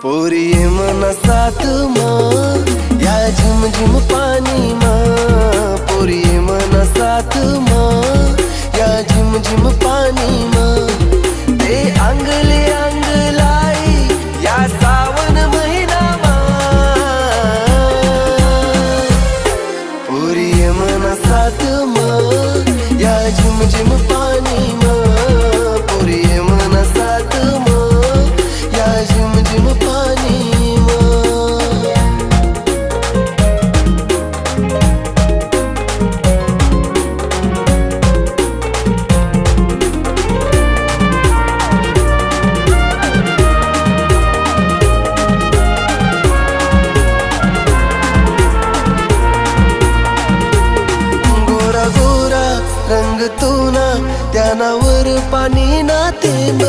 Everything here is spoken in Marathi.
पोरी ये मना साथ माँ या झिम झिम पानी माँ, पोरी ये मना साथ माँ या झिम झिम पानी माँ, ते अंगले अंग लाई या सावन महिना माँ, पोरी ये मना साथ माँ या झिम झिम पानी माँ, पोरी ये मना साथ माँ या झिम झिम पानी माँ। गोरा गोरा रंग तू ना त्यानावर पाणी ना थेंब,